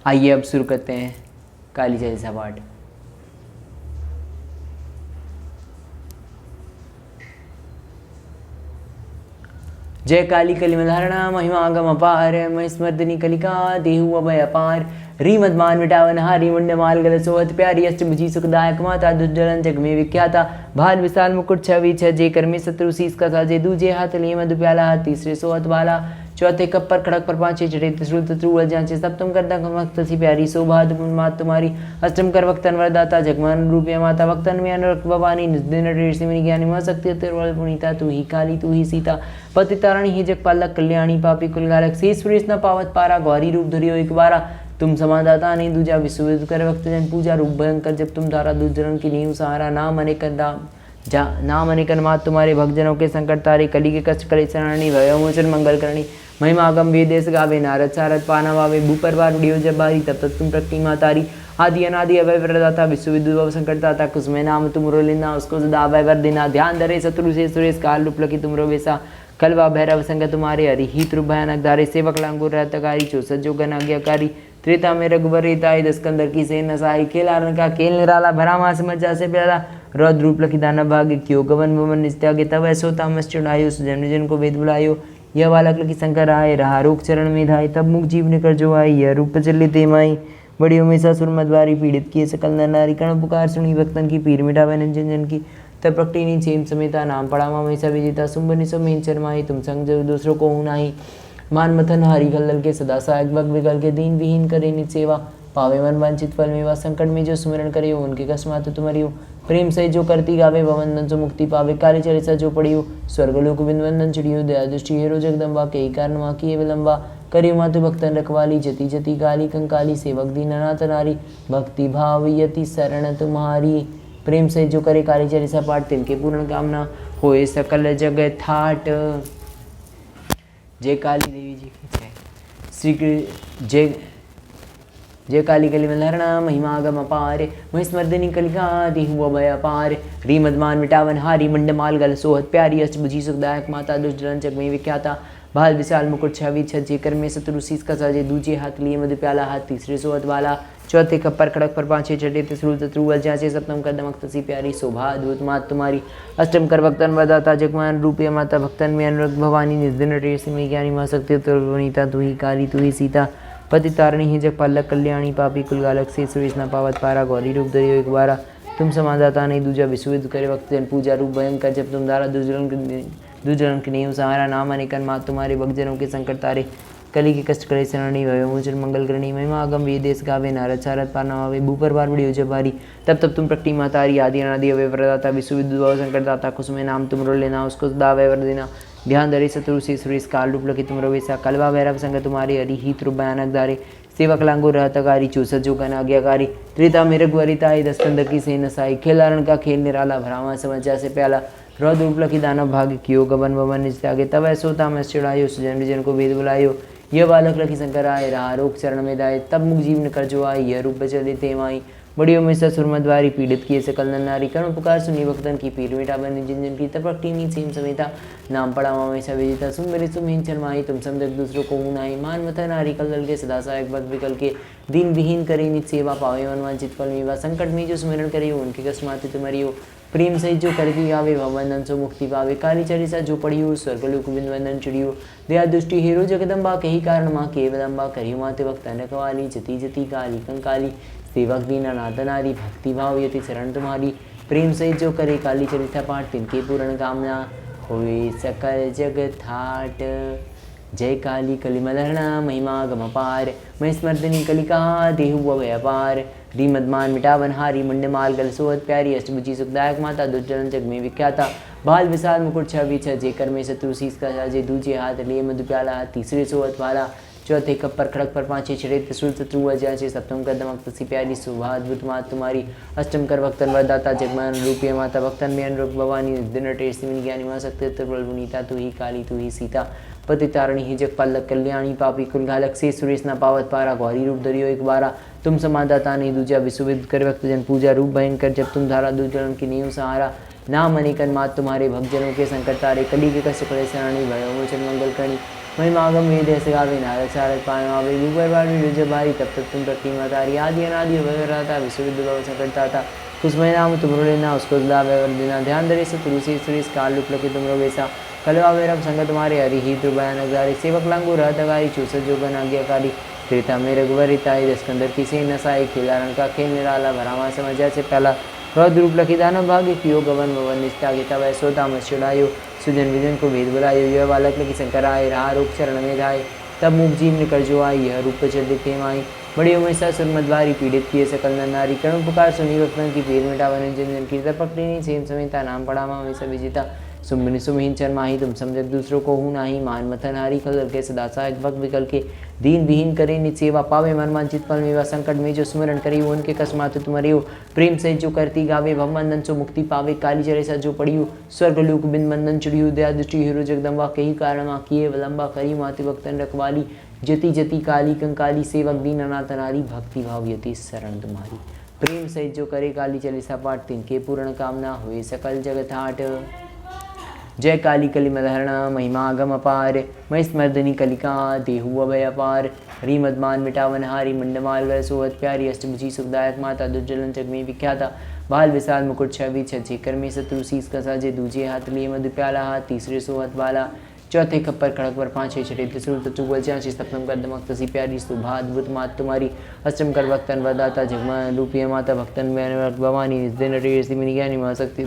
आइए अब शुरू करते हैं काली चालीसा पाठ। जय काली कलिमधारणा महिमागम अपार महिस्मर्दिनी कलिका देहु अभय अपार रीमद्मान मिटावन हारी मुंडमाल गल सोहत प्यारी अष्टभुजी सुखदायक माता दुर्जलन जग में विख्याता भाल विशाल मुकुट छवि छ जे कर में शत्रु शीस का साजे दूजे हाथ लिए मधु प्याला हाथ तीसरे सोहत वाला चौथे कप पर खड़क पर पांचे चढ़े त्रिशूल जांचे सप्तम करता वक्त सी प्यारी शोभा मात तुम्हारी अष्टम कर वक्तन वरदाता जगमान रूपे माता वक्तन में अनुरक्त भवानी निस्दिन ज्ञानी म शक्ति पुनीता तू ही काली तू ही सीता पति तारणी ही जगपालक कल्याणी पापी कुलगालक शेष सुरेश न पावत पारा गौरी रूप धरियो एक बारा तुम समादाता नहीं दूजा विश्व कर वक्त जन पूजा रूप भयंकर जब तुम धारा दुर्जन की नींव सहारा नाम अनेक नाम अनेकन मात तुम्हारे भक्तजनों के संकट तारे कली के कष्ट करे शरणी भयोमोचन मंगल करणी महिमागम वेदेश गावे नारद सारद पाना वावे भूपर बार उड़ियो जब बारी तब तक तुम प्रकटी मातारी आदि अनादि अभय वरदाता विश्व विद्युत संकटदाता कुसुमे नाम तुमरो लेना उसको सदा अभय वर देना ध्यान धरे शत्रु से सुरेश काल रूप लकी तुमरो वैसा कलवा भैरव संग तुम्हारे हरि हित रूप भयानक धारे सेवक लांगुर रहतकारी चौसठ जोगन आज्ञाकारी त्रेता में रघुबरेताई दस्कंदर की सेन नसाई खेलारण का खेल निराला भरा मास मज्जा से प्याला रौद्र रूप लखी दाना भाग्य क्यों गवन भवन निस्त्यागे तब ऐसो तामस चुनायो सुजन जन को वेद बुलायो यह बालक लखी शंकर आए रहा रोग चरण में धाय तब मुख जीव निकर जो आई यह रूप चले ते माई बड़ी उमेशा सुरमद्वारी पीड़ित किए सकल नर नारी कण पुकार सुनी भक्तन की पीर मिटावे निंजन जन की तब प्रकटी चेम समेता नाम पड़ामा मैसा विजेता सुम्बनी सो मेन शर्माई तुम संग जो दूसरों को नहीं मान मथन हरि गल्लल के सदा सहायक भग विगल के दीन विहीन करे नित सेवा पावे मन वांछित फल मेवा संकट में जो सुमिरन करे उनके कस्मात तुम्हारी प्रेम से जो करती गावे भवंदन से मुक्ति पावे काली चालीसा जो पढ़ियो स्वर्गलोक बिंदवंदन चिड़ियो दया दृष्टि हेरो जगदम्बा के कारण माँ की विलंबा करियो मातु भक्तन रखवाली जति जति काली कंकाली सेवक दीननाथ नारी भक्ति भाव यति शरण तुम्हारी प्रेम से जो करे काली चालीसा पाठ तिनके पूर्ण कामना होए सकल जगत थाट। जय काली देवी जी की जय। श्री जय काली कलिमधारणा महिमागम अपार महिस्मर्दिनी कलिका देहु अभय अपार रीमद्मान मिटावन हारी मुंडमाल गल सोहत प्यारी अष्टभुजी सुखदायक माता दुर्जन जग में विख्याता भाल विशाल मुकुट छवि छज्जे कर में शत्रु शीस का साजे दूजे हाथ लिए मधु प्याला हाथ तीसरे सोहत वाला चौथे कप्पर खड़क पर पांचे छठे त्रिशूल शत्रु जांचे सप्तम कर दमक तसी प्यारी शोभा अद्भुत मात तुम्हारी अष्टम कर भक्तन वरदाता जगमान रूपे माता भक्तन में अनुरक्त भवानी निस्दिन रेसी में ज्ञानी मा शक्ति पुनीता तू ही काली तू ही सीता पति तारणी ही जगपालक कल्याणी पापी कुलगालक से सुरेश न पावत पारा गौरी रूप धरियो एक बारा तुम समादाता नहीं दूजा विश्व करे वक्त जन पूजा रूप भयंकर जब तुम धारा दुर्जन की नींव सहारा नाम अनेकन मात तुम्हारे भक्तजनों के संकट तारे कली के कष्ट करे शरणी भयोमोचन मंगल करणी महिमा आगम वेदेश गावे नारद सारद पाना वावे भूपर बार बड़ी जब भारी तब तब तुम प्रकटी मातारी आदि अनादि अवय वरदाता विश्व विद्युत संकटदाता कुसुमे नाम तुमरो लेना उसको सदा अभय वर देना ध्यान धरे शत्रु से सुरेश काल रूप लखी तुमरो वैसा कलवा भैरव संग तुम्हारी हरि हित रूप भयानक धारे सेवक लांगो रहतकारी चौसठ जोगन आज्ञाकारी त्रेता में रघुवरिताई दस्कंदर की सेन नसाई खेलारण का खेल निराला भरावा समझा से प्याला रौद्र रूप लखी दानव भाग्य क्यों गवन भवन निस्त्यागे तब ऐसो तामस चिड़ायो सुजन जन को वेद बुलायो यह बालक लखी शंकर आए रहा रोग चरण में दाए तब मुख जीव निकर जो आई यह रूप चले ते माई बड़ी उमेशा सुरमद्वारी पीड़ित किए सकल नर नारी कर्ण पुकार सुनी भक्तन की पीर मिटा बनी जिन जिन की तपकटी सेम समेता नाम पड़ा मामेशा विजेता सुन मेरे सुमहीन शर्माई तुम समझ दूसरों को ऊनाई मान मथा नारी कलल के सदा सहायक भक्त विकल के दीन विहीन करे नित सेवा पावे मन वांछित फल मेवा संकट में जो सुमिरन करियो उनके कस्मात तुम्हारी हो प्रेम सहित जो करती गावे भवंदन सो मुक्ति पावे काली चालीसा जो पढ़ियो स्वर्गलोक बिंदवंदन चिड़ियो दया दृष्टि हेरो जगदम्बा के ही कारण माँ के विलंबा करियो माते भक्त रखवाली जति जति काली कंकाली सेवक दीननाथ नारी भक्ति भाव यति शरण तुम्हारी प्रेम सहित जो करे काली चालीसा पाठ तिनके पूर्ण कामना होए सकल जगत थाट। जय काली कलिमधारणा महिमा गम अपार महिस्मर्दिनी कलिका देहु अभय अपार रीमद्मान मिटावन हारी मुंडमाल गल सोहत प्यारी अष्टभुजी सुखदायक माता दुर्जन जग में विख्याता बाल विशाल मुकुट छवि छ जेकर में शत्रु शीस का साजे दूजे हाथ लिए मधु प्याला हाथ तीसरे सोहत वाला चौथे कप्पर खड़क पर पांचे छठे त्रिशूल शत्रु अजाचे सप्तम कर दमक तसी प्यारी शोभा अद्भुत मात तुम्हारी अष्टम कर भक्तन वरदाता जगमान रूपी माता भक्तन में अनुरूप भवानी दिन टेस्टिमिन ज्ञानी मा शक्ति पुनीता तू ही काली तू ही सीता पति तारणी ही जगपालक कल्याणी पापी कुलघालक से सुरेश न पावत पारा गौरी रूप धरियो एक बारा तुम समादाता नहीं दूजा विश्वविद कर भक्त जन पूजा रूप भयंकर जब तुम धारा दुर्जन की नींव सहारा नाम अनेकन मात तुम्हारे भक्तजनों के संकट तारे कली के कष्ट करे शरणी भयोमोचन मंगल करणी महिमागम वेद ऐसे गावे नारद सारद पान आवे ऊपर बाड़ी जब भारी तब तक तुम प्रतिमा तारी आदि अनादि था विश्वविद्य भव संकटता था कुसमय नाम तुमरो लेना उसको लावे वर्दिना ध्यान धरे से तुलसी सुरेश काल रूप लगे तुमरो वैसा कलवा वेरम संगत तुम्हारे हरि ही भयानक दारी सेवक लांगू रहतगारी चूसत जोगन आज्ञाकारी त्रेता में रघुवरिताई दस्कंदर की से नसाई खिलारण का खेल निराला भरावा समझा से पहला रौद्र रूप लखी दानव भाग्य कियो गवन भवन निष्ठा गीता वै सोता मच्छुड़ायो सुजन विजन को भेद बुलायो यह बालक लखी शंकर आए रहा रूप चरण में धाय तब मुख जीव निकल जो आई यह रूप चल थे माई बड़ी उमेश सुरमदवारी पीड़ित किए सकल नारी करुण पुकार सुनी भक्तन की पीर मिटा वन जन कीर्ता पकड़ी सेम समेता नाम पड़ा माँ हमेशा विजेता सुमिन सुमहीन चरमाही तुम समझक दूसरों को हूँ नाही मान मथन हारी खल के सदा सहायक भक्त विकल के दीन विहीन करे नित सेवा पावे मन मांचित फल मेवा संकट में जो स्मरण करी उनके कस्मात तुम्हारे हो प्रेम से जो करती गावे भवमंदन सो मुक्ति पावे काली जरेसा जो पड़ियो स्वर्ग लोक बिन मंदन चुड़ियो दया दृष्टि हिरो जगदम्बा कही कारण माँ किए विलंबा करी माति भक्तन रखवाली जति जति काली कंकाली सेवक दीन अनाथ नारी भक्ति भाव यति शरण तुम्हारी प्रेम से जो करे काली चालीसा पाठ तिनके पूर्ण कामना हुए सकल जगत हाट जय काली कली मदहरणा महिमा अगम अपार मयस्मर्दनी कलिका देहु अभय अपार हरि मदमान मिटावन हारी मंडमाल वर सोहत प्यारी अष्टभुजी सुखदायक माता दुर्जलन जग में विख्याता बाल विशाल मुकुट छवि छे कर में शत्रु शीस कसा जे दूजे हाथ लिए मधु प्याला हाथ तीसरे सोहत बाला चौथे खप्पर खड़क पर पाँच छठे त्रिशूल चुगल चाची सप्तम कर दमक तसी प्यारी सुभा अद्भुत मात तुम्हारी अष्टम कर भक्तन वदाता जगमा रूपिया माता भक्तन भवानी निस्दिन ऋषि ज्ञानी महाशक्ति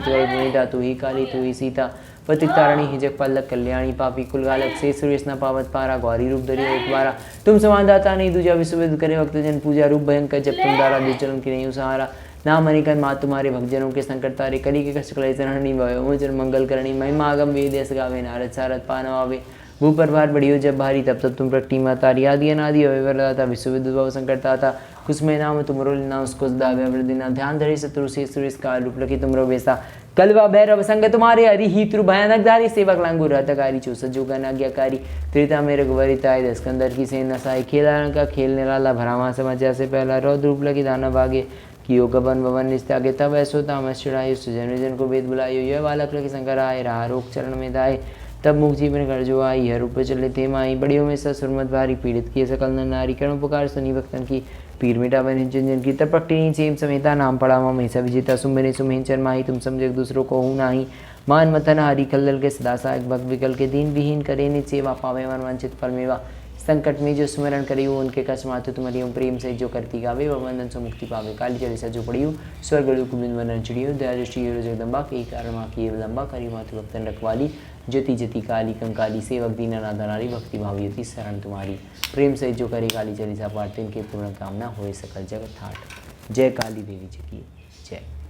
तू ही काली तू ही सीता पतित तारणी हिजक पल्लक कल्याणी पापी कुलगालक से सुरेश न पावत पारा गौरी रूप धरी एक बारा तुम समान दाता नहीं दूजा विश्वविद करे भक्त जन पूजा रूप भयंकर जब तुम दारा दुर्जन की नहीं सहारा नाम अनिकन माँ तुम्हारे भक्तजनों के संकट तारे कली के कष्ट कले चरणनी भय मंगल करणी महिमा आगम वेद ऐस गावे नारद सारद पान आवे भू पर भार बढ़ियो जब भारी तब तब तुम प्रकटी मातारी आदि अनादि अवरदाता विश्वविद भव संकटता था कुसमय नाम तुमरो लेना उसको दाव्या ध्यान धरे शत्रु से सुरेश काल रूप लखी तुमरो वैसा कलवा भैरव संग तुम्हारे हरि ही त्रु भयानक धारी सेवक लांगू रहतकारी चूसत जोगन आज्ञाकारी त्रेता में रघुवरिताय दस्कंदर की सेन नसाई खेलारण का खेल निराला भरावा समझा से पहला रौद्र रूप लगी दाना भागे कियो गबन भवन निस्तागे तब ऐसो तामस चढ़ायो सुजन विजन को वेद बुलायो यह बालक लगी शंकर आए रहा रोग चरण में दाए तब मुख जीवन कर जो आई यह रूप चले थे माई बड़ियों में सुरमत भारी पीड़ित किए सकल नारी करुण पुकार सुनी भक्तन की पीर मिटा बन जन की तब पकटी सेम समेता नाम पड़ा माँ महिषा विजेता सुमिने सुमहीन चरमाही तुम समझे दूसरों को हूँ नाही मान मथन हरि खल्लल के सदा सहायक भक्त विकल के दीन विहीन करे नित सेवा पावे मन वांछित फल मेवा संकट में जो स्मरण करियो उनके कस्मात तुम्हारी प्रेम से जो करती गावे वह बंधन से मुक्ति पावे काली चालीसा जो पड़ियो स्वर्ग लोक बिन वनन चिड़ियो दया दृष्टि जगदम्बा के कारण माँ की विलंबा करी मातु भक्तन रखवाली जति जति काली कंकाली सेवक दीन अनाथ नारी भक्ति भाव यति शरण तुम्हारी प्रेम से जो करे काली चालीसा पाठ इनके पूर्ण कामना होए सकल जगत ठाठ जय काली देवी जी की जय।